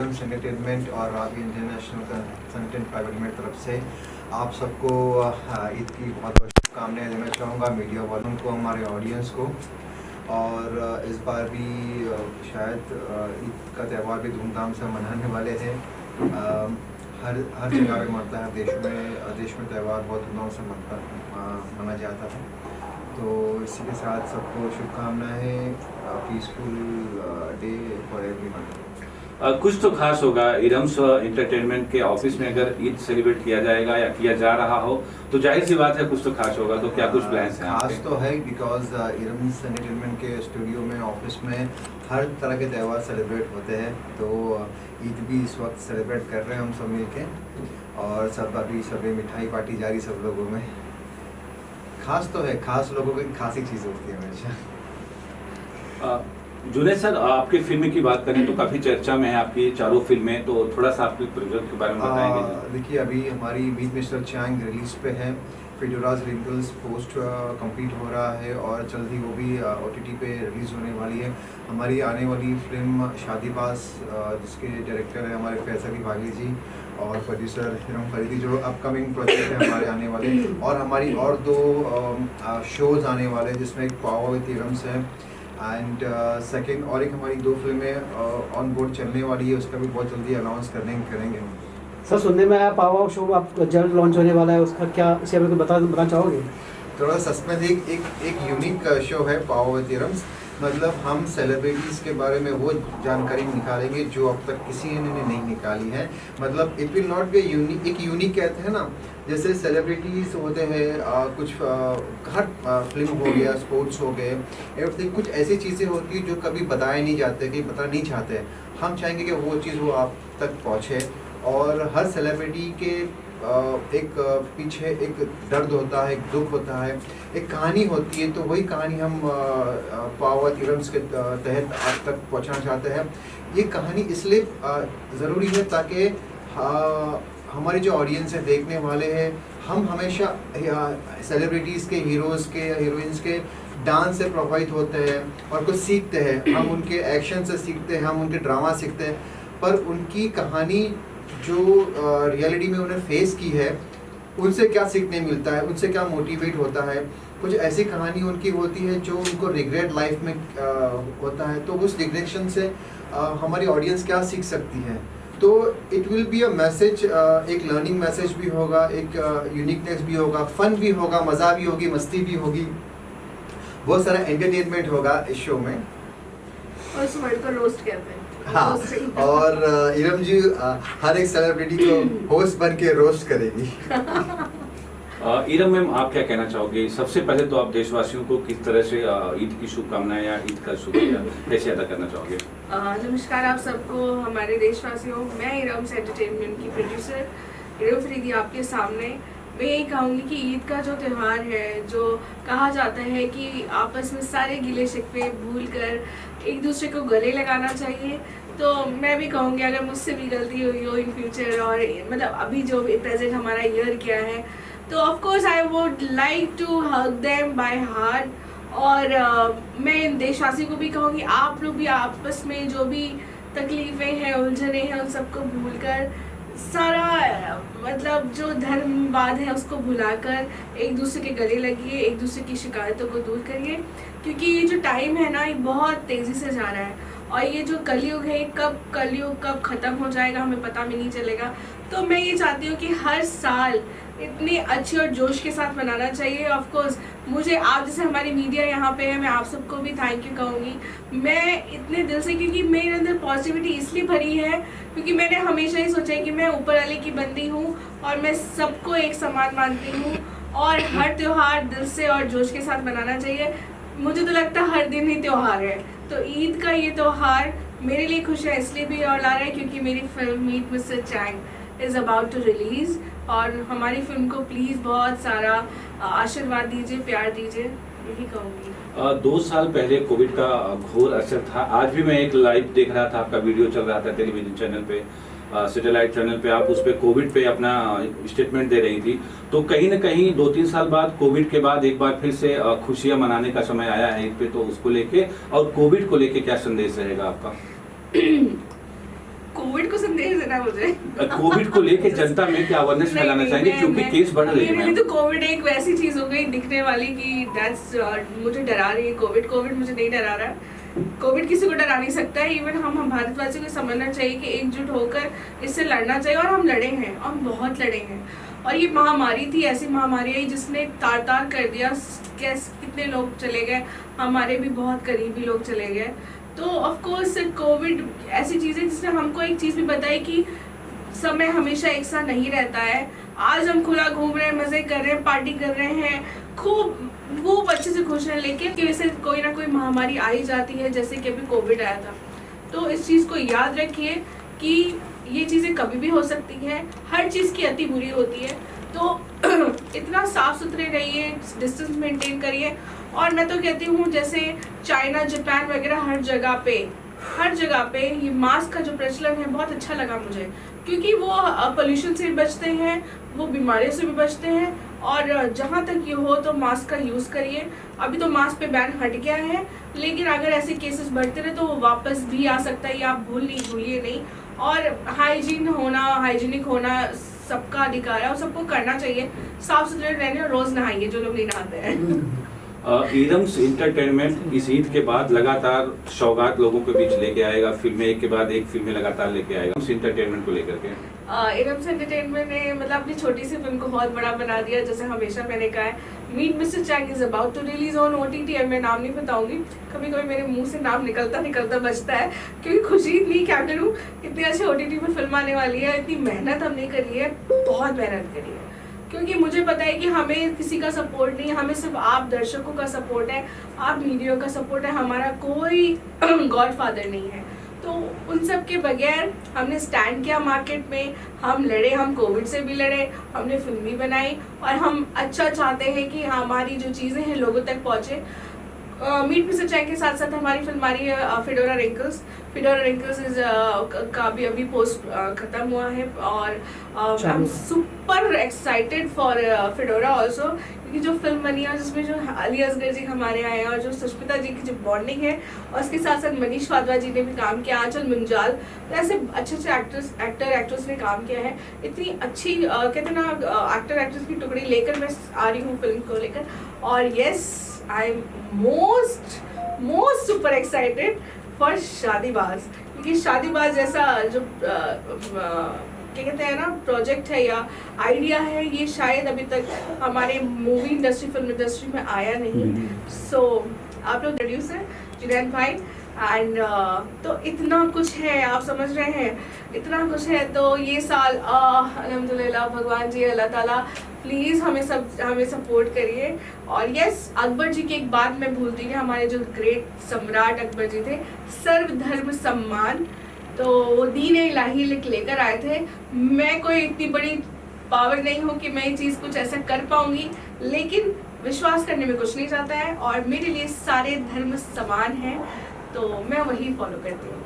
Entertainment और Ravi international consultant private limited तरफ से आप सबको ईद की बहुत बहुत शुभकामनाएं देना चाहूँगा, मीडिया वालों को, हमारे ऑडियंस को। और इस बार भी शायद ईद का त्यौहार भी धूमधाम से मनाने वाले हैं। हर जगह पे मरता है, देश में त्यौहार बहुत धूमधाम से मना जाता है। तो इसी के साथ सबको शुभकामनाएं, पीसफुल डे फॉर एवरीवन। कुछ तो खास होगा इरम्स एंटरटेनमेंट के ऑफिस में, अगर ईद सेलिब्रेट किया जाएगा या किया जा रहा हो तो जाहिर सी बात है कुछ तो खास होगा। तो क्या कुछ प्लान्स हैं? खास तो है बिकॉज इरम्स एंटरटेनमेंट के स्टूडियो में, ऑफिस में हर तरह के त्यौहार सेलिब्रेट होते हैं। तो ईद भी इस वक्त सेलिब्रेट कर रहे हैं हम सब मिलके, और सभी मिठाई पार्टी जारी सब लोगों में। खास तो है, खास लोगों की खास ही चीज़ होती है हमेशा। जुनैद सर, आपकी फिल्म की बात करें तो काफ़ी चर्चा में है आपकी चारों फिल्में, तो थोड़ा सा आपके प्रोजेक्ट के बारे में बताएंगे? देखिए, अभी हमारी मीट मिस्टर चैंग रिलीज पे है, फिडोराज रिंकल्स पोस्ट कंप्लीट हो रहा है और जल्द ही वो भी OTT पे रिलीज़ होने वाली है। हमारी आने वाली फिल्म शादीबाज, जिसके डायरेक्टर है हमारे फैसल बागी जी और प्रोड्यूसर हिरम फरीदी, जो अपकमिंग प्रोजेक्ट है हमारे आने वाले। और हमारी और 2 शोज़ आने वाले, जिसमें एक पावर विद हिरम्स है एंड सेकेंड, और एक हमारी 2 फिल्में ऑन बोर्ड चलने वाली है, उसका भी बहुत जल्दी अनाउंस करेंगे हम। सर, सुनने में आया पावर शो आप जल्द लॉन्च होने वाला है, उसका क्या इसे हमें बता चाहोगे? थोड़ा सस्पेंस। एक यूनिक शो है पावर विद हिरम्स। मतलब हम सेलिब्रिटीज़ के बारे में वो जानकारी निकालेंगे जो अब तक किसी ने नहीं निकाली है। मतलब इट विल नॉट बी एक यूनिक कहते हैं ना, जैसे सेलिब्रिटीज़ होते हैं कुछ हर फिल्म हो गया, स्पोर्ट्स हो गए, एवरीथिंग, कुछ ऐसी चीज़ें होती हैं जो कभी बताए नहीं जाते, कहीं बताना नहीं चाहते। हम चाहेंगे कि वो चीज़ वो आप तक पहुँचे। और हर सेलिब्रिटी के एक पीछे एक दर्द होता है, एक दुख होता है, एक कहानी होती है। तो वही कहानी हम पावर हिरम्स के तहत आप तक पहुंचाना चाहते हैं। ये कहानी इसलिए ज़रूरी है ताकि हमारी जो ऑडियंस है, देखने वाले हैं, हम हमेशा सेलिब्रिटीज़ के, हीरोज़ के, हीरोइंस के डांस से प्रभावित होते हैं और कुछ सीखते हैं। हम उनके एक्शन से सीखते हैं, हम उनके ड्रामा सीखते हैं, पर उनकी कहानी जो रियलिटी में उन्हें फेस की है, उनसे क्या सीखने मिलता है, उनसे क्या मोटिवेट होता है। कुछ ऐसी कहानी उनकी होती है जो उनको रिग्रेट लाइफ में होता है। तो उस रिग्रेशन से हमारी ऑडियंस क्या सीख सकती है। तो it will be a message, एक लर्निंग मैसेज भी होगा, एक यूनिकनेस भी होगा, फन भी होगा, मज़ा भी होगी, मस्ती भी होगी, बहुत सारा एंटरटेनमेंट होगा इस शो में। और इस वर्ड को रोस्ट कहते हैं। हाँ, और इरम जी हर एक सेलिब्रिटी को होस्ट बन के रोस्ट करेगी। इरम मैम, आप क्या कहना चाहोगे? सबसे पहले तो आप देशवासियों को किस तरह से ईद की शुभकामनाएं या ईद का शुक्रिया कैसे अदा करना चाहोगे? नमस्कार आप सबको, हमारे देशवासियों। मैं इरम्स एंटरटेनमेंट की प्रोड्यूसर हिरम फरीदी आपके सामने। मैं यही कहूँगी कि ईद का जो त्यौहार है, जो कहा जाता है कि आपस में सारे गिले शिकवे भूल कर एक दूसरे को गले लगाना चाहिए, तो मैं भी कहूँगी अगर मुझसे भी गलती हुई हो इन फ्यूचर, और मतलब अभी जो प्रेजेंट हमारा ईयर क्या है, तो of course I would like to hug them by heart. और मैं देशवासी को भी कहूँगी, आप लोग भी आपस में जो भी तकलीफ़ें हैं, उलझने हैं, उन सबको भूलकर, सारा मतलब जो धर्मवाद है उसको भुलाकर एक दूसरे के गले लगिए, एक दूसरे की शिकायतों को दूर करिए। क्योंकि ये जो टाइम है ना, ये बहुत तेज़ी से जा रहा है, और ये जो कलयुग है, कलयुग कब ख़त्म हो जाएगा हमें पता भी नहीं चलेगा। तो मैं ये चाहती हूँ कि हर साल इतने अच्छे और जोश के साथ मनाना चाहिए। ऑफ कोर्स मुझे, आप जैसे हमारी मीडिया यहाँ पे है, मैं आप सबको भी थैंक यू कहूँगी। मैं इतने दिल से, क्योंकि मेरे अंदर पॉजिटिविटी इसलिए भरी है क्योंकि मैंने हमेशा ही सोचा है कि मैं ऊपर वाले की बंदी हूँ और मैं सबको एक समान मानती हूँ, और हर त्यौहार दिल से और जोश के साथ मनाना चाहिए। मुझे तो लगता है हर दिन ही त्यौहार है, तो ईद का ये त्यौहार मेरे लिए खुशियाँ इसलिए भी और ला रहा है क्योंकि मेरी film meet Mister Chang is about to release. और हमारी फिल्म को प्लीज़ बहुत सारा आशीर्वाद दीजिए, प्यार दीजिए, यही कहूँगी। 2 साल पहले कोविड का घोर असर था। आज भी मैं एक लाइव देख रहा था, आपका वीडियो चल रहा था टेलीविजन चैनल पे, सैटेलाइट चैनल पे, आप उस पर कोविड पे अपना स्टेटमेंट दे रही थी। तो कहीं ना कहीं 2-3 साल बाद, कोविड के बाद एक बार फिर से खुशियाँ मनाने का समय आया है ईद पे, तो उसको लेके और कोविड को लेके क्या संदेश रहेगा आपका? कोविड को संदेश देना है मुझे? कोविड को लेके जनता में क्या अवेयरनेस नहीं, फैलाना नहीं, चाहेंगे, मैं- क्योंकि मैं- केस बढ़ रही है मेरे मैम। लिए तो कोविड एक वैसी चीज हो गई दिखने वाली कि मुझे डरा रही है। कोविड मुझे नहीं डरा रहा है। कोविड किसी को डरा नहीं सकता है। इवन हम भारतवासियों को समझना चाहिए कि एकजुट होकर इससे लड़ना चाहिए, और हम लड़े हैं, और हम बहुत लड़े हैं। और ये महामारी थी, ऐसी महामारी आई जिसने तार तार कर दिया। कितने लोग चले गए, हमारे भी बहुत करीबी लोग चले गए। तो ऑफ कोर्स कोविड ऐसी चीज़ है जिसने हमको एक चीज़ भी बताई कि समय हमेशा एक सा नहीं रहता है। आज हम खुला घूम रहे हैं, मज़े कर रहे हैं, पार्टी कर रहे हैं, खूब अच्छे से खुश हैं, लेकिन कि वैसे कोई ना कोई महामारी आ ही जाती है, जैसे कि अभी कोविड आया था। तो इस चीज़ को याद रखिए कि ये चीज़ें कभी भी हो सकती हैं। हर चीज़ की अति बुरी होती है। तो इतना साफ सुथरे रहिए, डिस्टेंस मेंटेन करिए। और मैं तो कहती हूँ जैसे चाइना, जापान वगैरह हर जगह पे ये मास्क का जो प्रचलन है बहुत अच्छा लगा मुझे, क्योंकि वो पोल्यूशन से भी बचते हैं, वो बीमारियों से भी बचते हैं। और जहाँ तक ये हो तो मास्क का यूज़ करिए। अभी तो मास्क पे बैन हट गया है, लेकिन अगर ऐसे केसेस बढ़ते रहे तो वो वापस भी आ सकता है, ये आप भूलिए नहीं। और हाइजीनिक होना सबका अधिकार है और सबको करना चाहिए। साफ सुथरे रहने और रोज नहाइए जो लोग नहीं नहाते हैं। इरम्स एंटरटेनमेंट इस ईद के बाद लगातार सौगात लोगों के बीच लेके आएगा, फिल्में एक के बाद एक फिल्में लगातार लेके आएगा इस एंटरटेनमेंट को लेकर के। इरम्स एंटरटेनमेंट ने मतलब अपनी छोटी सी फिल्म को बहुत बड़ा बना दिया। जैसे हमेशा मैंने कहा है, meet Mister Chang is about to release on OTT। अब मैं नाम नहीं बताऊंगी, कभी कभी मेरे मुंह से नाम निकलता बचता है, क्योंकि खुशी इतनी क्या करूँ, इतनी अच्छी OTT में फिल्म आने वाली है। इतनी मेहनत हमने करी है, बहुत मेहनत करी है, क्योंकि मुझे पता है कि हमें किसी का सपोर्ट नहीं है, हमें सिर्फ आप दर्शकों का सपोर्ट है, आप मीडिया का सपोर्ट है। हमारा कोई गॉडफादर नहीं है। तो उन सब के बगैर हमने स्टैंड किया मार्केट में, हम लड़े, हम कोविड से भी लड़े, हमने फिल्म भी बनाई, और हम अच्छा चाहते हैं कि हमारी जो चीज़ें हैं लोगों तक पहुँचे। मीट मिस्टर चैंग के साथ साथ हमारी फिल्म आ रही है फिडोरा रिंकल्स इज का भी अभी पोस्ट खत्म हुआ है। और I'm super excited for फिडोरा ऑल्सो, क्योंकि जो फिल्म बनी है जिसमें जो अली असगर जी हमारे आए हैं और जो सुष्मिता जी की जो बॉन्डिंग है, और उसके साथ साथ मनीष वाधवा जी ने भी काम किया, आंचल मुंजाल, तो ऐसे अच्छे एक्टर एक्ट्रेस ने काम किया है। इतनी अच्छी कहते हैं ना एक्टर एक्ट्रेस की टुकड़ी लेकर मैं आ रही हूँ फिल्म को लेकर। और yes, I'm most super excited for Shadibaaz, क्योंकि शादीबाज जैसा जो क्या कहते हैं ना प्रोजेक्ट है या आइडिया है, ये शायद अभी तक हमारे मूवी इंडस्ट्री, फिल्म इंडस्ट्री में आया नहीं। सो आप लोग प्रोड्यूसर जुनैद भाई एंड तो इतना कुछ है, आप समझ रहे हैं, इतना कुछ है। तो ये साल अल्हम्दुलिल्लाह, भगवान जी अल्लाह ताला प्लीज़ हमें सपोर्ट करिए। और यस, अकबर जी की एक बात मैं भूलती नहीं, हमारे जो ग्रेट सम्राट अकबर जी थे, सर्वधर्म सम्मान, तो वो दीन इलाही लेकर आए थे। मैं कोई इतनी बड़ी पावर नहीं हूँ कि मैं ये चीज़ कुछ ऐसा कर पाऊंगी, लेकिन विश्वास करने में कुछ नहीं जाता है, और मेरे लिए सारे धर्म समान हैं, तो मैं वही फॉलो करती हूँ।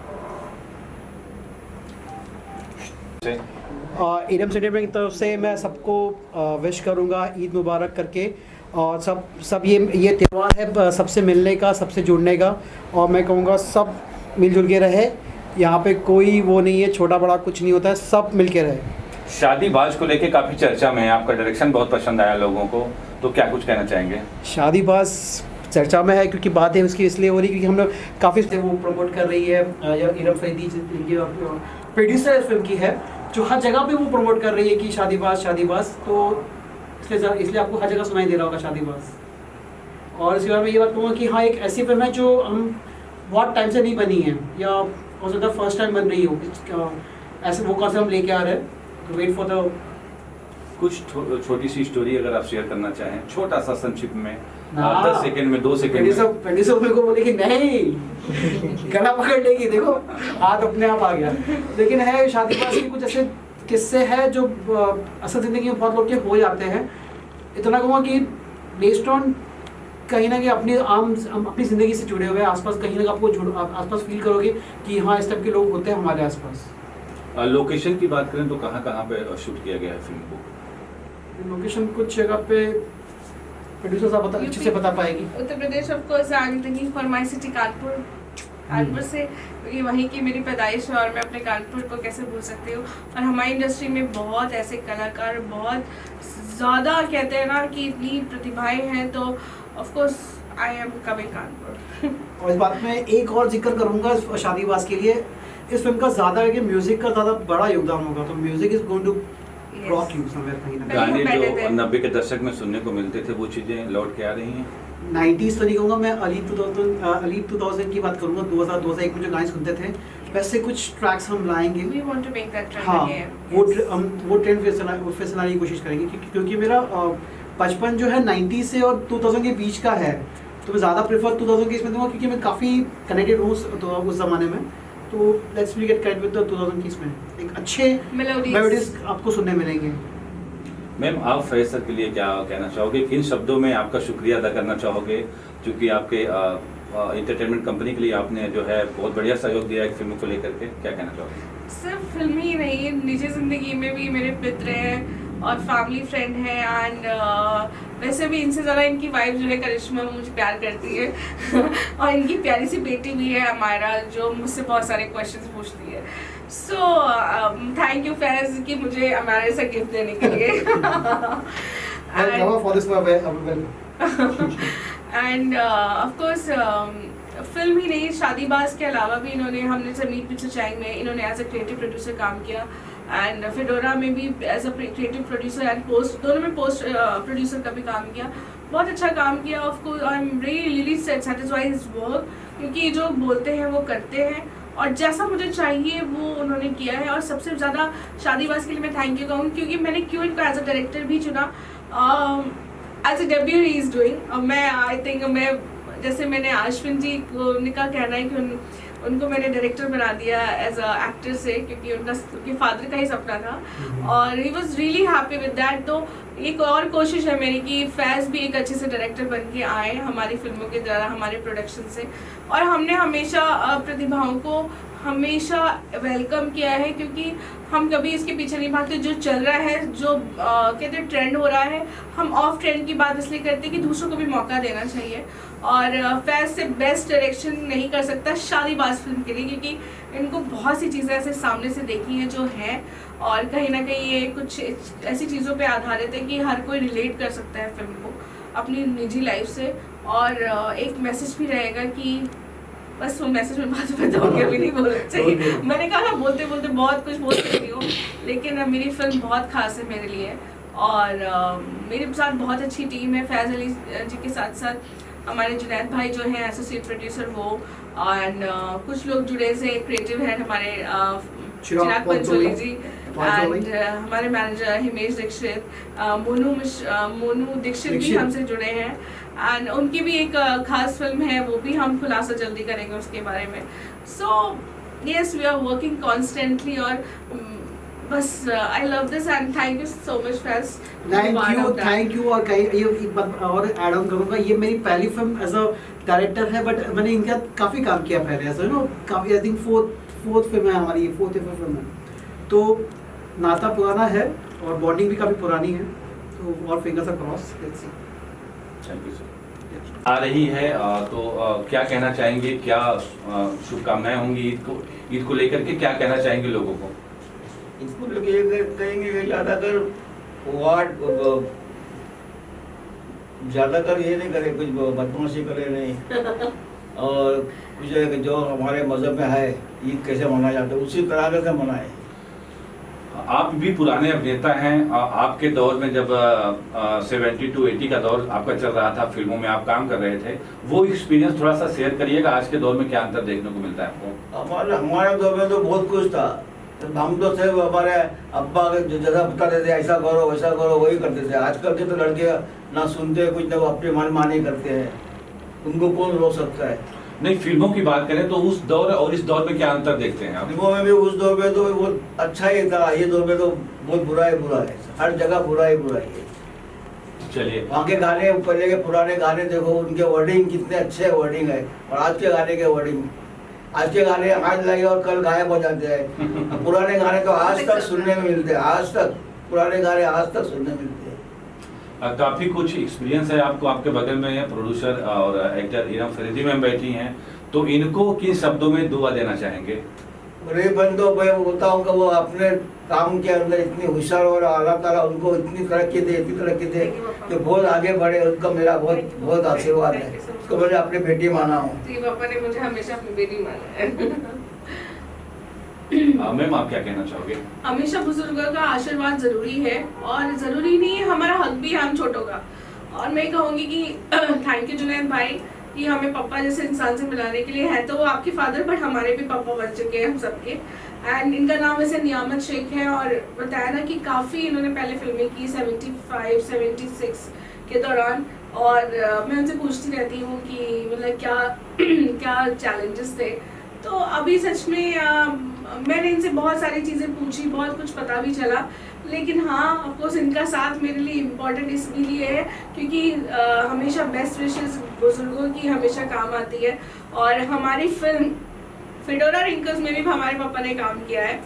इरम्स एंटरटेनमेंट की तरफ से मैं सबको विश करूंगा ईद मुबारक करके। और सब ये त्यौहार है सबसे मिलने का, सबसे जुड़ने का, और मैं कहूँगा सब मिलजुल के रहे। यहाँ पे कोई वो नहीं है, छोटा बड़ा कुछ नहीं होता है, सब मिल के रहे। शादीबाज को लेके काफ़ी चर्चा में है, आपका डायरेक्शन बहुत पसंद आया लोगों को, तो क्या कुछ कहना चाहेंगे? शादीबाज चर्चा में है क्योंकि बातें उसकी इसलिए हो रही क्योंकि हम लोग काफ़ी वो प्रमोट कर रही है, इरम फरीदी प्रोड्यूसर इस फिल्म की है, जो हर जगह पे वो प्रमोट कर रही है कि शादीबाज, तो इसलिए आपको हर जगह सुनाई दे रहा होगा शादीबाज। और इसके बाद मैं ये बात कहूँगा कि हाँ, एक ऐसी फिल्म है जो हम बहुत टाइम से नहीं बनी है, या हो सकता है फर्स्ट टाइम बन रही हो, ऐसे वो कॉन्सेप्ट हम लेके आ रहे हैं। तो वेट फॉर द कुछ छोटी सी स्टोरी अगर आप शेयर करना चाहें, छोटा सा संक्षिप्त में, 10 सेकंड में, 2 सेकंड में। पेडिसो को बोले कि नहीं, गला पकड़ लेगी, देखो हाथ अपने आप आ गया। लेकिन है शादीबाज की कुछ ऐसे किस्से हैं जो असल ज़िंदगी में बहुत लोग के हो जाते हैं। इतना कहूँगा कि बेस्ड ऑन कहीं ना कहीं अपनी ज़िंदगी से जुड़े हुए आसपास, कहीं ना आपको आसपास फील करोगे कि हाँ, इस टाइप के लोग होते हैं हमारे आसपास। लोकेशन की बात करें तो कहाँ पे शूट किया गया है फिल्म को? लोकेशन कुछ जगह पे प्रोड्यूसर साहब अच्छे से बता पाएगी। Uttar Pradesh, of course, I'm thinking for my city Kanpur. Kanpur से, क्योंकि वहीं की मेरी पैदाइश है और मैं अपने कानपुर को कैसे भूल सकती हूँ। और हमारी इंडस्ट्री में बहुत ऐसे कलाकार बहुत ज़्यादा कहते हैं ना कि इतनी प्रतिभाएं हैं, तो of course I am coming Kanpur. और इस बात में एक और जिक्र करूंगा इस शादीबाज के लिए, इस फिल्म का ज़्यादा है कि म्यूजिक का ज़्यादा बड़ा योगदान होगा, तो music is going to rock you somewhere कहीं ना गाने पहले जो थे। 90 के दशक में सुनने को मिलते थे वो चीजें लौट के आ रही हैं। 90s तो नहीं कहूँगा मैं, अली 2000 की बात करूंगा, 2001 में जो गाने सुनते थे वैसे कुछ ट्रैक्स हम लाएंगे। We want to make that trend हाँ, again. हम वो ट्रेंड फिर से लाने की कोशिश करेंगे, क्योंकि मेरा बचपन जो है 90 से और 2000 के बीच का है, तो मैं ज़्यादा प्रेफर 2000 के इसमें दूंगा, क्योंकि मैं काफ़ी कनेक्टेड हूँ उस ज़माने में। तो let's we get connect with the 2000 की इसमें एक अच्छे मेलोडीज आपको सुनने मिलेंगे। मैम, आप फैज सर के लिए क्या कहना चाहोगे, किन शब्दों में आपका शुक्रिया अदा करना चाहोगे, क्योंकि आपके एंटरटेनमेंट कंपनी के लिए आपने जो है बहुत बढ़िया सहयोग दिया है फिल्म को लेकर के, क्या कहना चाहोगे? सिर्फ फिल्म ही नहीं, निजी जिंदगी में भी मेरे मित्र हैं और फैमिली फ्रेंड है, एंड वैसे भी इनसे ज़्यादा इनकी वाइफ जो है करिश्मा मुझे प्यार करती है और इनकी प्यारी सी बेटी भी है अमायरा, जो मुझसे बहुत सारे क्वेश्चंस पूछती है। सो थैंक यू फैज कि मुझे अमायरा से गिफ्ट देने के लिए। एंड ऑफ कोर्स फिल्म ही नहीं, शादीबाज के अलावा भी हमने ज़मीन पे सच्चाई में इन्होंने एज अ क्रिएटिव प्रोड्यूसर काम किया, एंड फिडोरा में भी as a creative producer and post, दोनों में पोस्ट प्रोड्यूसर का भी काम किया, बहुत अच्छा काम किया। Of course I am really satisfied his work, क्योंकि जो बोलते हैं वो करते हैं और जैसा मुझे चाहिए वो उन्होंने किया है। और सबसे ज़्यादा शादीबाज के लिए मैं थैंक यू कहूँ, क्योंकि मैंने क्यों इनको एज अ डायरेक्टर भी चुना, as a debut he is doing. मैं आई थिंक मैं जैसे मैंने आश्विन जी को का कहना है कि उनको मैंने डायरेक्टर बना दिया एज अ एक्टर से, क्योंकि उनके फादर का ही सपना था और he was really happy with that. तो एक और कोशिश है मेरी कि फैज़ भी एक अच्छे से डायरेक्टर बन के आए हमारी फिल्मों के द्वारा, हमारे प्रोडक्शन से। और हमने हमेशा प्रतिभाओं को हमेशा वेलकम किया है, क्योंकि हम कभी इसके पीछे नहीं भागते। जो चल रहा है, जो कहते हैं ट्रेंड हो रहा है, हम ऑफ ट्रेंड की बात इसलिए करते हैं कि दूसरों को भी मौका देना चाहिए। और फैज़ से बेस्ट डायरेक्शन नहीं कर सकता शादीबाज फिल्म के लिए, क्योंकि इनको बहुत सी चीज़ें ऐसे सामने से देखी हैं जो हैं, और कहीं ना कहीं ये कुछ ऐसी चीज़ों पे आधारित है कि हर कोई रिलेट कर सकता है फिल्म को अपनी निजी लाइफ से। और एक मैसेज भी रहेगा कि बस वो मैसेज में बात बताऊँगी, अभी नहीं बोलना चाहिए। मैंने कहा ना बोलते बोलते बहुत कुछ बोल सकती हूँ, लेकिन मेरी फिल्म बहुत खास है मेरे लिए। और मेरे साथ बहुत अच्छी टीम है, फैज़ अली जी के साथ साथ हमारे जुनैद भाई जो हैं एसोसिएट प्रोड्यूसर वो, एंड कुछ लोग जुड़े से क्रिएटिव हेड हमारे चिराग पंचोली जी, एंड हमारे मैनेजर हिमेश दीक्षित, मोनू दीक्षित भी हमसे जुड़े हैं। एंड उनकी भी एक खास फिल्म है, वो भी हम खुलासा जल्दी करेंगे उसके बारे में। So yes, we are working constantly, और बस I love this and thank you so much Faiz. Thank you. और ये एक बात और ऐड ऑन करूँगा, ये मेरी पहली फिल्म एज अ डायरेक्टर है, बट मैंने इनका काफ़ी काम किया पहले, ऐसा नो काफ़ी, आई थिंक फोर्थ फिल्म है हमारी, फोर्थ या फिफ्थ फिल्म है, तो नाता पुराना है और बॉन्डिंग भी काफ़ी पुरानी है, तो और fingers across, let's see. Thank you sir. आ रही है तो क्या कहना चाहेंगे, क्या शुभकामनाएं होंगी ईद को लेकर के, क्या कहना चाहेंगे लोगों को? इसको लोग ये कहेंगे कि ज़्यादातर ये नहीं करे, कुछ बदमाशी करे नहीं और कुछ है कि जो हमारे मज़हब में है ईद कैसे मनाया जाता है उसी तरह से मनाए। आप भी पुराने अभिनेता हैं, आपके दौर में जब 70 to 80 का दौर आपका चल रहा था, फिल्मों में आप काम कर रहे थे, वो एक्सपीरियंस थोड़ा सा शेयर करिएगा। आज के दौर में क्या अंतर देखने को मिलता है आपको? हमारे दौर में तो बहुत कुछ था, हम तो सिर्फ हमारे अब्बा जो जैसा बताते थे ऐसा करो वैसा करो वही करते थे। आजकल के तो लड़के ना सुनते कुछ, ना अपनी मनमानी करते हैं, उनको कौन रोक सकता है? नहीं, फिल्मों की बात करें तो उस दौर और इस दौर में क्या अंतर देखते हैं आप? फिल्मों में भी उस दौर में तो बहुत अच्छा ही था, ये दौर में तो बहुत बुरा है, हर जगह बुरा ही है। चलिए, वहाँ के गाने, पहले के पुराने गाने देखो, उनके वर्डिंग कितने अच्छे वर्डिंग है, और आज के गाने के वर्डिंग, आज के गाने आज लगे और कल गायब हो जाते हैं। पुराने गाने तो आज तक सुनने में मिलते हैं, आज तक पुराने गाने आज तक सुनने में मिलते हैं। काफ़ी कुछ एक्सपीरियंस है आपको, आपके बगल में है प्रोड्यूसर और एक्टर इरम फरीदी मैम बैठी हैं, तो इनको किन शब्दों में दुआ देना चाहेंगे? बड़े बंदो मैं बोलता हूँ कि वो अपने काम के अंदर इतनी होशियार और अल्लाह ताला उनको इतनी तरक्की दे कि बहुत आगे बढ़े। उनका मेरा बहुत बहुत आशीर्वाद है। उसको मैंने अपनी बेटी माना हूँ। जी, पापा ने मुझे हमेशा अपनी बेटी माना है। मैम आप क्या कहना चाहोगे? हमेशा बुजुर्गों का आशीर्वाद जरूरी है और जरूरी नहीं है, हमारा हक भी है हम छोटों का। और मैं कहूँगी कि थैंक यू जुनैद भाई कि हमें पापा जैसे इंसान से मिलाने के लिए। है तो वो आपके फादर बट हमारे भी पापा बन चुके हैं हम सबके। एंड इनका नाम वैसे नियामत शेख है और बताया ना कि काफ़ी इन्होंने पहले फिल्में की 75 76 के दौरान। और मैं उनसे पूछती रहती हूँ कि मतलब क्या क्या चैलेंजेस थे। तो अभी सच में मैंने इनसे बहुत सारी चीज़ें पूछी, बहुत कुछ पता भी चला। लेकिन हाँ, ऑफकोर्स इनका साथ मेरे लिए इम्पोर्टेंट इसलिए है क्योंकि हमेशा बेस्ट विशेस बुजुर्गों की हमेशा काम आती है। और हमारी फिल्म फिडोरा रिंकल्स में भी हमारे पापा ने काम किया है,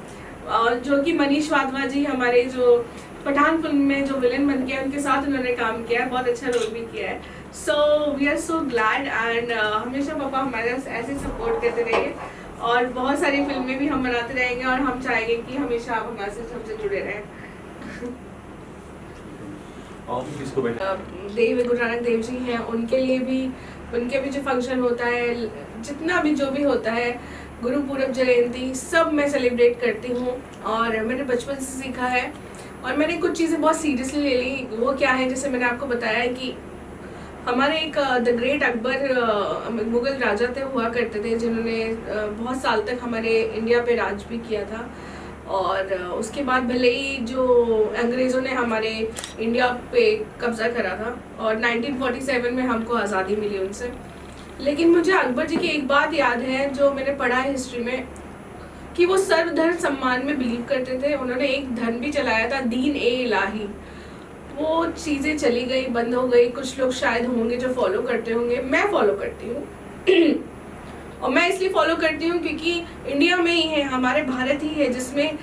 और जो कि मनीष वाधवा जी हमारे जो पठान फिल्म में जो विलेन बन के उनके साथ उन्होंने काम किया है, बहुत अच्छा रोल भी किया है। So we are so glad and हमेशा पापा हमारे ऐसे सपोर्ट करते रहिए और बहुत सारी फिल्में भी हम बनाते रहेंगे और हम चाहेंगे कि हमेशा आप हमारे से सबसे जुड़े रहें। और किसको बैठा? देव गुरु नानक देव जी हैं, उनके लिए भी उनके भी जो फंक्शन होता है, जितना भी जो भी होता है, गुरु पूरब जयंती सब मैं सेलिब्रेट करती हूँ और मैंने बचपन से सीखा है। और मैंने कुछ चीज़ें बहुत सीरियसली ले ली। वो क्या है, जैसे मैंने आपको बताया है कि हमारे एक द ग्रेट अकबर मुगल राजा थे हुआ करते थे, जिन्होंने बहुत साल तक हमारे इंडिया पे राज भी किया था। और उसके बाद भले ही जो अंग्रेज़ों ने हमारे इंडिया पे कब्जा करा था और 1947 में हमको आज़ादी मिली उनसे। लेकिन मुझे अकबर जी की एक बात याद है जो मैंने पढ़ा है हिस्ट्री में, कि वो सर्वधर्म सम्मान में बिलीव करते थे। उन्होंने एक धर्म भी चलाया था, दीन ए इलाही। वो चीज़ें चली गई, बंद हो गई। कुछ लोग शायद होंगे जो फॉलो करते होंगे, मैं फॉलो करती हूँ। और मैं इसलिए फॉलो करती हूँ क्योंकि इंडिया में ही है, हमारे भारत ही है जिसमें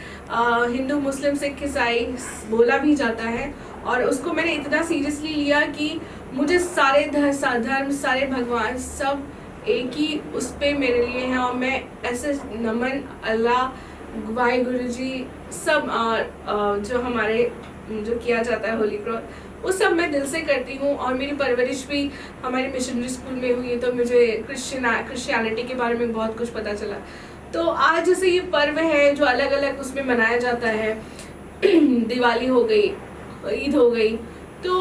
हिंदू मुस्लिम सिख ईसाई बोला भी जाता है। और उसको मैंने इतना सीरियसली लिया कि मुझे सारे धर्म सारे भगवान सब एक ही उस पे मेरे लिए हैं। और मैं ऐसे नमन अल्लाह वाहिगुरु जी सब जो हमारे जो किया जाता है होली क्रॉस, वो सब मैं दिल से करती हूँ। और मेरी परवरिश भी हमारे मिशनरी स्कूल में हुई है, तो मुझे क्रिश्चियनिटी के बारे में बहुत कुछ पता चला। तो आज जैसे ये पर्व है जो अलग अलग उसमें मनाया जाता है, दिवाली हो गई, ईद हो गई, तो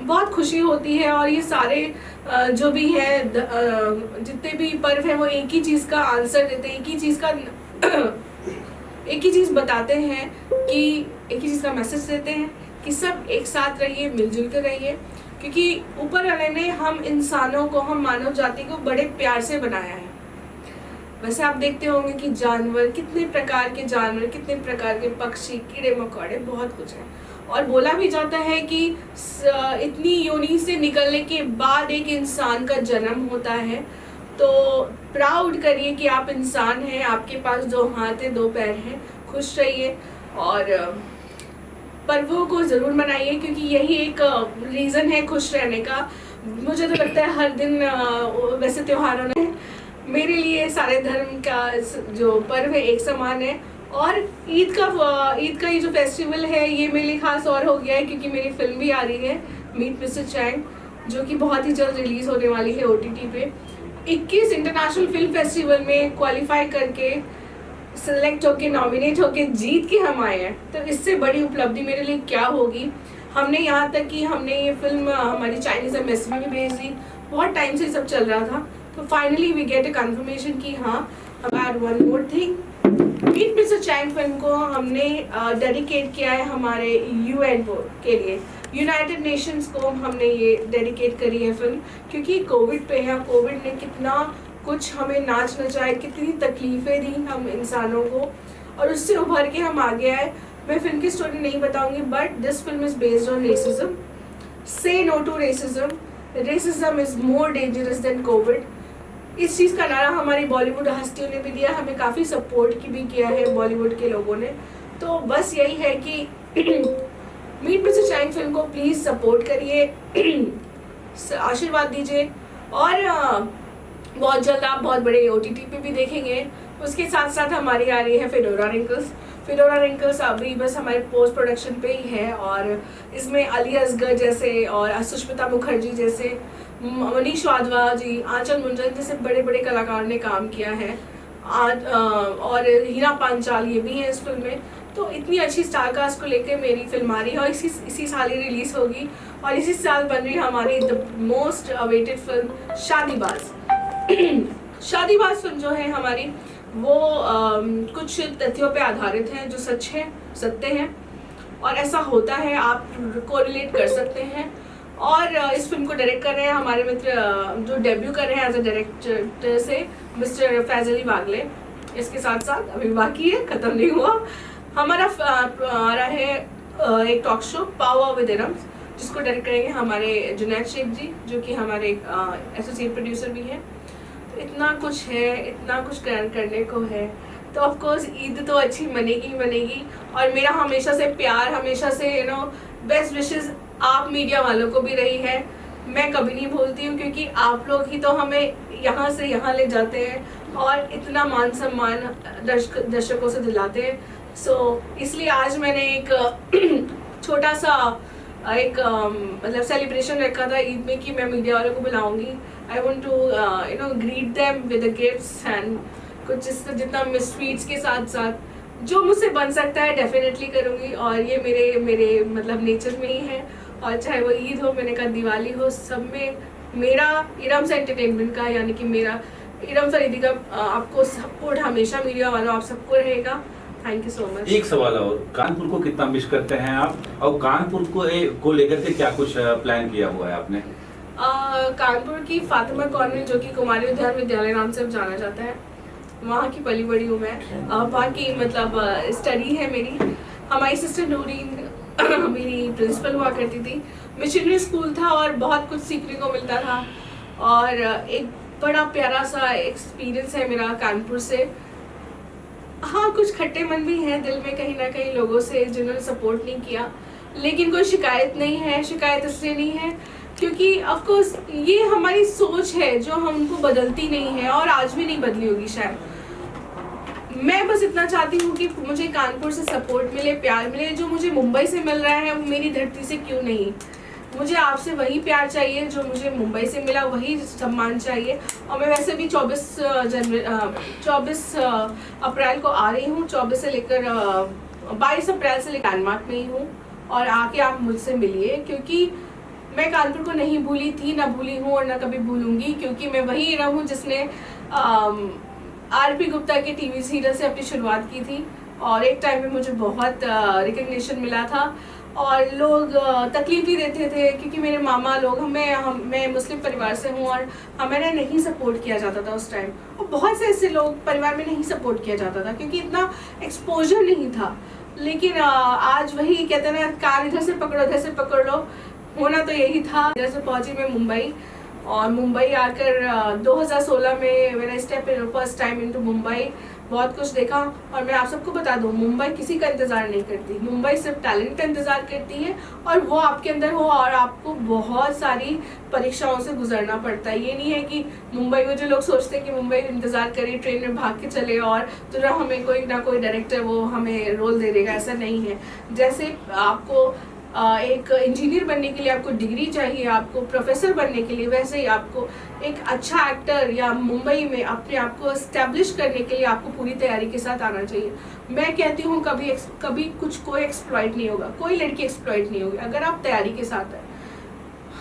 बहुत खुशी होती है। और ये सारे जो भी है जितने भी पर्व हैं वो एक ही चीज़ का आंसर देते हैं, एक ही चीज़ बताते हैं कि एक ही चीज़ का मैसेज देते हैं कि सब एक साथ रहिए, मिलजुल कर रहिए। क्योंकि ऊपर वाले ने हम इंसानों को, हम मानव जाति को बड़े प्यार से बनाया है। वैसे आप देखते होंगे कि जानवर, कितने प्रकार के जानवर, कितने प्रकार के पक्षी, कीड़े मकोड़े, बहुत कुछ है। और बोला भी जाता है कि इतनी योनि से निकलने के बाद एक इंसान का जन्म होता है। तो प्राउड करिए कि आप इंसान हैं, आपके पास 2 हाथ है, 2 पैर हैं। खुश रहिए और पर्वों को ज़रूर मनाइए, क्योंकि यही एक रीज़न है खुश रहने का। मुझे तो लगता है हर दिन वैसे त्योहारों ने मेरे लिए सारे धर्म का जो पर्व है एक समान है। और ईद का ये जो फेस्टिवल है ये मेरे लिए खास और हो गया है क्योंकि मेरी फिल्म भी आ रही है मीट मिस्टर चैंग, जो कि बहुत ही जल्द रिलीज़ होने वाली है OTT पे। 21 इंटरनेशनल फिल्म फेस्टिवल में क्वालिफाई करके, सेलेक्ट होके, नॉमिनेट होके जीत के हम आए हैं। तो इससे बड़ी उपलब्धि मेरे लिए क्या होगी। हमने यहाँ तक कि हमने ये फिल्म हमारी चाइनीज़ एम्बेसी में भी भेज दी, बहुत टाइम से सब चल रहा था। तो finally we get a confirmation कि हाँ, अब one more thing, meet Mister Chang film को हमने डेडिकेट किया है हमारे UN के लिए, यूनाइटेड नेशंस को हमने ये डेडिकेट करी है फिल्म। क्योंकि कोविड पे है, कोविड ने कितना कुछ हमें नाच नचाए, कितनी तकलीफ़ें दी हम इंसानों को, और उससे उभर के हम आगे आए। मैं फिल्म की स्टोरी नहीं बताऊंगी, but this film is based on racism. So no to racism, racism is more dangerous than COVID. इस चीज़ का नारा हमारी बॉलीवुड हस्तियों ने भी दिया, हमें काफ़ी सपोर्ट की भी किया है बॉलीवुड के लोगों ने। तो बस यही है कि मीट मिस्टर चैंग फिल्म को प्लीज़ सपोर्ट करिए, आशीर्वाद दीजिए। और बहुत जल्द आप बहुत बड़े OTT पे भी देखेंगे। उसके साथ साथ हमारी आ रही है फेडोरा रिंकल्स। फेडोरा रिंकल्स अभी बस हमारे पोस्ट प्रोडक्शन पे ही है, और इसमें अली असगर जैसे और सुष्मिता मुखर्जी जैसे, मनीष वाधवा जी, आंचल मुंजन जैसे बड़े बड़े कलाकार ने काम किया है। और हीना पांचाल ये भी है इस फिल्म में। तो इतनी अच्छी स्टार कास्ट को लेकर मेरी फिल्म आ रही है, और इसी साल ही रिलीज होगी, और इसी साल बन रही है हमारी the most awaited film Shadibaaz. Shadibaaz film जो है हमारी वो कुछ तथ्यों पे आधारित है जो सत्य हैं, और ऐसा होता है, आप कोरिलेट कर सकते हैं। और इस फिल्म को डायरेक्ट कर रहे हैं हमारे मित्र जो डेब्यू कर रहे हैं एज अ डायरेक्टर से, मिस्टर फैज़ल अली वागले। इसके साथ साथ अभी बाकी है, ख़त्म नहीं हुआ। हमारा आ रहा है एक talk show power with Iram's, जिसको डायरेक्ट करेंगे हमारे जुनैद शेख जी, जो कि हमारे एसोसिएट प्रोड्यूसर भी हैं। तो इतना कुछ है, इतना कुछ करने को है। तो ऑफ कोर्स ईद तो अच्छी मनेगी ही मनेगी, और मेरा हमेशा से प्यार, हमेशा से बेस्ट विशेस आप मीडिया वालों को भी रही है। मैं कभी नहीं भूलती हूँ, क्योंकि आप लोग ही तो हमें यहाँ से यहाँ ले जाते हैं, और इतना मान सम्मान दर्शकों से दिलाते हैं। सो इसलिए आज मैंने एक छोटा सा मतलब सेलिब्रेशन रखा था ईद में, कि मैं मीडिया वालों को बुलाऊंगी। I want to greet them with the gifts and कुछ जितना स्वीट्स के साथ साथ जो मुझसे बन सकता है डेफिनेटली करूँगी। और ये मेरे मतलब नेचर में ही है, और चाहे वो ईद हो, मैंने कहा दिवाली हो, सब में मेरा इरम्स एंटरटेनमेंट का, यानी कि मेरा इरम फरीदी का आपको सपोर्ट हमेशा मीडिया वालों आप सबको रहेगा। Thank you so much. एक सवाल और, कानपुर को कितना मिस करते हैं आप, और कानपुर को लेकर के क्या कुछ प्लान किया हुआ है आपने? कानपुर की फातिमा कॉन्वेंट, जो कि कुमारी उद्यान विद्यालय नाम से जाना जाता है, वहाँ की पली बड़ी हूँ मैं। वहाँ की मतलब स्टडी है मेरी। हमारी सिस्टर नूरीन मेरी प्रिंसिपल हुआ करती थी। मिशनरी स्कूल था और बहुत कुछ सीखने को मिलता था, और एक बड़ा प्यारा सा एक्सपीरियंस है मेरा कानपुर से। हाँ, कुछ खट्टे मन भी हैं दिल में कहीं ना कहीं लोगों से जिन्होंने सपोर्ट नहीं किया, लेकिन कोई शिकायत नहीं है। शिकायत इसलिए नहीं है क्योंकि ऑफ कोर्स ये हमारी सोच है जो हमको बदलती नहीं है, और आज भी नहीं बदली होगी शायद। मैं बस इतना चाहती हूँ कि मुझे कानपुर से सपोर्ट मिले, प्यार मिले। जो मुझे मुंबई से मिल रहा है वो मेरी धरती से क्यों नहीं। मुझे आपसे वही प्यार चाहिए जो मुझे मुंबई से मिला, वही सम्मान चाहिए। और मैं वैसे भी 24 अप्रैल को आ रही हूँ। 24 से लेकर 22 अप्रैल से लेकर डेनमार्क में ही हूँ, और आके आप मुझसे मिलिए, क्योंकि मैं कानपुर को नहीं भूली थी, ना भूली हूँ और ना कभी भूलूंगी। क्योंकि मैं वही इरम हूँ जिसने RP गुप्ता के टीवी सीरियल से अपनी शुरुआत की थी, और एक टाइम में मुझे बहुत रिकग्निशन मिला था, और लोग तकलीफ भी देते थे क्योंकि मेरे मामा लोग मैं मुस्लिम परिवार से हूँ, और हमें नहीं सपोर्ट किया जाता था उस टाइम। और बहुत से ऐसे लोग परिवार में नहीं सपोर्ट किया जाता था क्योंकि इतना एक्सपोजर नहीं था। लेकिन आज वही कहते हैं ना, कार इधर से पकड़ो उधर से पकड़ लो, होना तो यही था। इधर से पहुंची मैं मुंबई, और मुंबई आकर 2016 में मेरा step first time into Mumbai, बहुत कुछ देखा। और मैं आप सबको बता दूं, मुंबई किसी का इंतज़ार नहीं करती, मुंबई सिर्फ टैलेंट का इंतज़ार करती है, और वो आपके अंदर हो, और आपको बहुत सारी परीक्षाओं से गुजरना पड़ता है। ये नहीं है कि मुंबई में जो लोग सोचते हैं कि मुंबई इंतज़ार करें, ट्रेन में भाग के चले और तो हमें कोई ना कोई डायरेक्टर वो हमें रोल दे देगा, ऐसा नहीं है। जैसे आपको एक इंजीनियर बनने के लिए आपको डिग्री चाहिए, आपको प्रोफेसर बनने के लिए, वैसे ही आपको एक अच्छा एक्टर या मुंबई में अपने आप को एस्टेब्लिश करने के लिए आपको पूरी तैयारी के साथ आना चाहिए। मैं कहती हूँ कभी कोई एक्सप्लॉइट नहीं होगा, कोई लड़की एक्सप्लॉइट नहीं होगी अगर आप तैयारी के साथ हैं।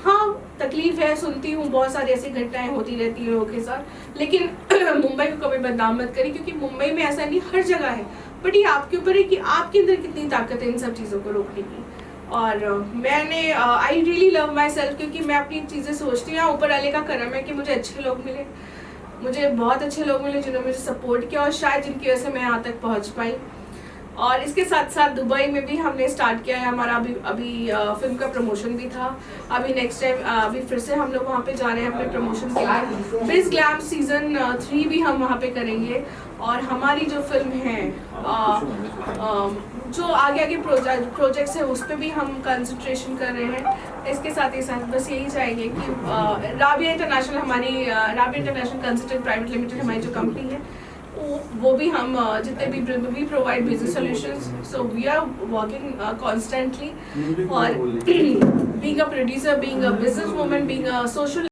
हाँ, तकलीफ है, सुनती हूँ बहुत सारी ऐसी घटनाएं होती रहती हैं लोगों के साथ, लेकिन मुंबई को कभी बदनाम मत करिए, क्योंकि मुंबई में ऐसा नहीं, हर जगह है। बट ये आपके ऊपर है कि आपके अंदर कितनी ताकत है इन सब चीज़ों को रोकने की। और मैंने I really love my self, क्योंकि मैं अपनी चीज़ें सोचती हूँ। ऊपर वाले का करम है कि मुझे अच्छे लोग मिले, मुझे बहुत अच्छे लोग मिले जिन्होंने मुझे सपोर्ट किया, और शायद जिनकी वजह से मैं यहाँ तक पहुँच पाई। और इसके साथ साथ दुबई में भी हमने स्टार्ट किया है हमारा अभी फिल्म का प्रमोशन भी था। अभी नेक्स्ट टाइम अभी फिर से हम लोग वहाँ पे जा रहे हैं अपने प्रमोशन के लिए। बिस ग्लैम सीजन 3 भी हम वहाँ पे करेंगे, और हमारी जो फिल्म है जो आगे प्रोजेक्ट्स है उस पर भी हम कंसंट्रेशन कर रहे हैं। इसके साथ ही साथ बस यही चाहेंगे कि राबिया इंटरनेशनल हमारी Rabia international consultant private limited हमारी जो कंपनी है वो भी हम जितने भी provide business solutions, so we are working constantly और being a producer, being a business woman, being a social